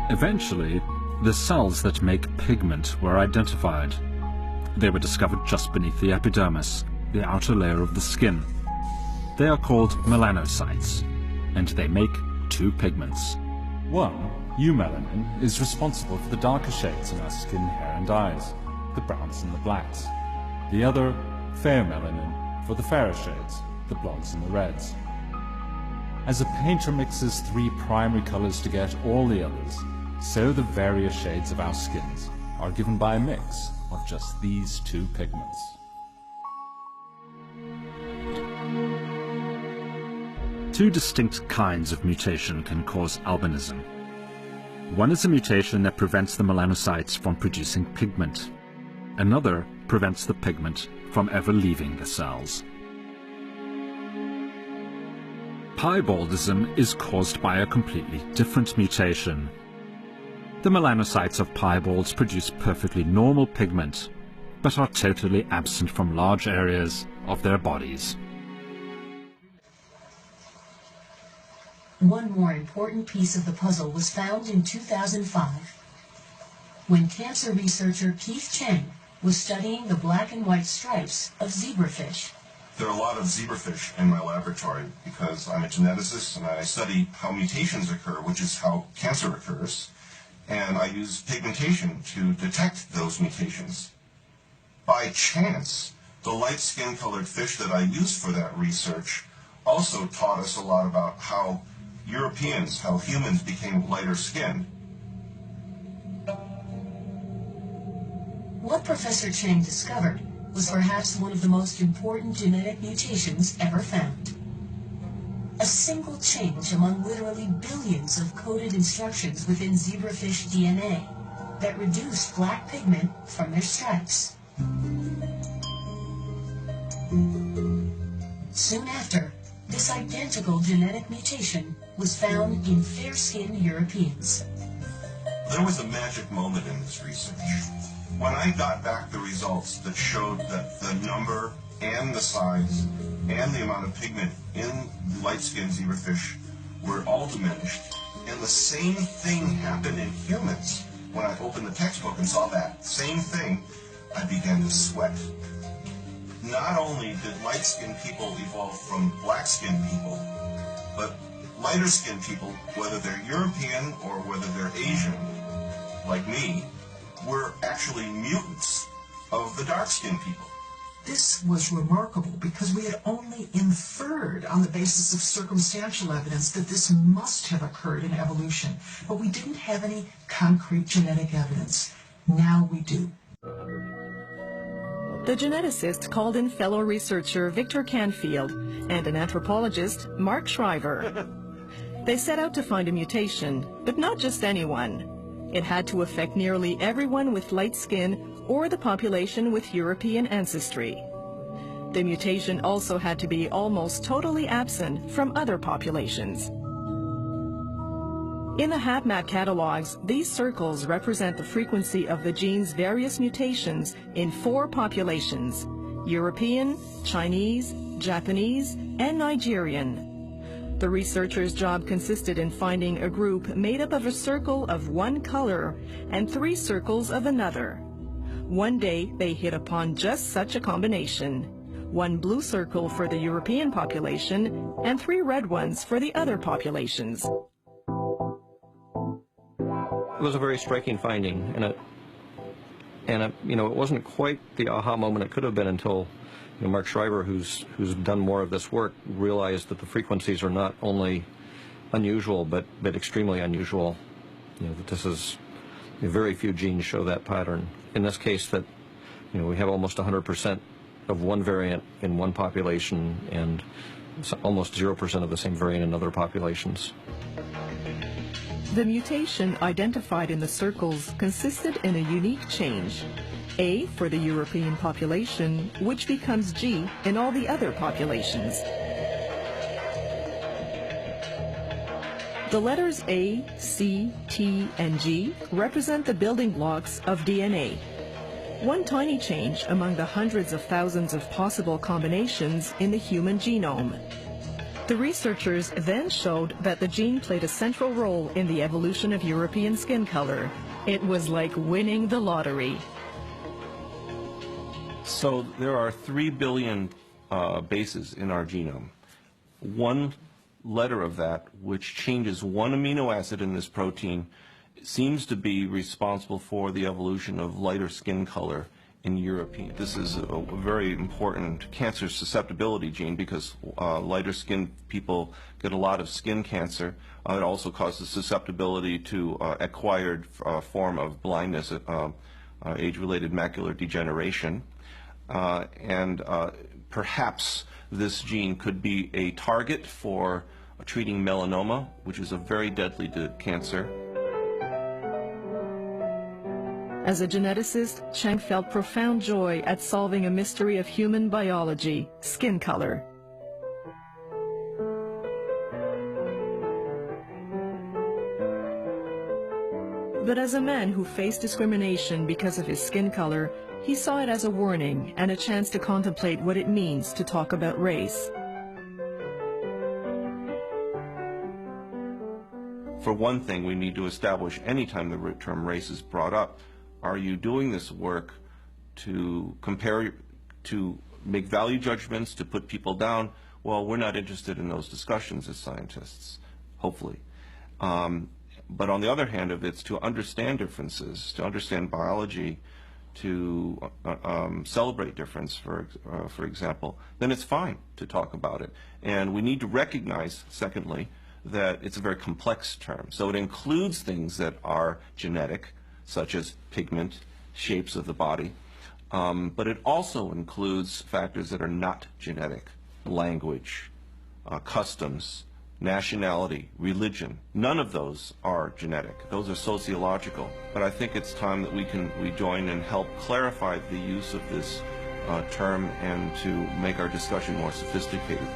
Eventually, the cells that make pigment were identified. They were discovered just beneath the epidermis, the outer layer of the skin. They are called melanocytes, and they make two pigments. One, eumelanin, is responsible for the darker shades in our skin, hair and eyes, the browns and the blacks. The other, pheomelanin, for the fairer shades, the blondes and the reds. As a painter mixes three primary colors to get all the others, so the various shades of our skins are given by a mix of just these two pigments. Two distinct kinds of mutation can cause albinism. One is a mutation that prevents the melanocytes from producing pigment. Another prevents the pigment from ever leaving the cells. Piebaldism is caused by a completely different mutation. The melanocytes of piebalds produce perfectly normal pigment, but are totally absent from large areas of their bodies. One more important piece of the puzzle was found in 2005, when cancer researcher Keith Chang was studying the black and white stripes of zebrafish. There are a lot of zebrafish in my laboratory because I'm a geneticist and I study how mutations occur, which is how cancer occurs, and I use pigmentation to detect those mutations. By chance, the light skin-colored fish that I used for that research also taught us a lot about how Europeans, how humans became lighter skinned. What Professor Chang discovered was perhaps one of the most important genetic mutations ever found. A single change among literally billions of coded instructions within zebrafish DNA that reduced black pigment from their stripes. Soon after, this identical genetic mutation was found in fair-skinned Europeans. There was a magic moment in this research. When I got back the results that showed that the number and the size and the amount of pigment in light-skinned zebrafish were all diminished, and the same thing happened in humans. When I opened the textbook and saw that same thing, I began to sweat. Not only did light-skinned people evolve from black-skinned people, but lighter-skinned people, whether they're European or whether they're Asian, like me, were actually mutants of the dark-skinned people. This was remarkable because we had only inferred on the basis of circumstantial evidence that this must have occurred in evolution, but we didn't have any concrete genetic evidence. Now we do. The geneticist called in fellow researcher Victor Canfield and an anthropologist, Mark Shriver. They set out to find a mutation, but not just anyone. It had to affect nearly everyone with light skin or the population with European ancestry. The mutation also had to be almost totally absent from other populations. In the HapMap catalogs, these circles represent the frequency of the gene's various mutations in 4 populations: European, Chinese, Japanese, and Nigerian. The researchers' job consisted in finding a group made up of a circle of one color and 3 circles of another. One day, they hit upon just such a combination: 1 blue circle for the European population and 3 red ones for the other populations. It was a very striking finding, and it wasn't quite the aha moment it could have been until Mark Shriver, who's done more of this work, realized that the frequencies are not only unusual but extremely unusual. That this is very few genes show that pattern. In this case, that we have almost 100% of one variant in one population and almost 0% of the same variant in other populations. The mutation identified in the circles consisted in a unique change: A for the European population, which becomes G in all the other populations. The letters A, C, T, and G represent the building blocks of DNA. One tiny change among the hundreds of thousands of possible combinations in the human genome. The researchers then showed that the gene played a central role in the evolution of European skin color. It was like winning the lottery. So there are 3 billion bases in our genome. One letter of that, which changes one amino acid in this protein, seems to be responsible for the evolution of lighter skin color in European. This is a very important cancer susceptibility gene because lighter skinned people get a lot of skin cancer. It also causes susceptibility to acquired form of blindness, age-related macular degeneration. And perhaps this gene could be a target for treating melanoma, which is a very deadly cancer. As a geneticist, Cheng felt profound joy at solving a mystery of human biology, skin color. But as a man who faced discrimination because of his skin color, he saw it as a warning and a chance to contemplate what it means to talk about race. For one thing, we need to establish anytime the term race is brought up, are you doing this work to compare, to make value judgments, to put people down? Well, we're not interested in those discussions as scientists, hopefully. But on the other hand, if it's to understand differences, to understand biology, to celebrate difference, for example, then it's fine to talk about it. And we need to recognize, secondly, that it's a very complex term. So it includes things that are genetic, such as pigment, shapes of the body, but it also includes factors that are not genetic, language, customs, nationality, religion. None of those are genetic. Those are sociological. But I think it's time that we join and help clarify the use of this term and to make our discussion more sophisticated.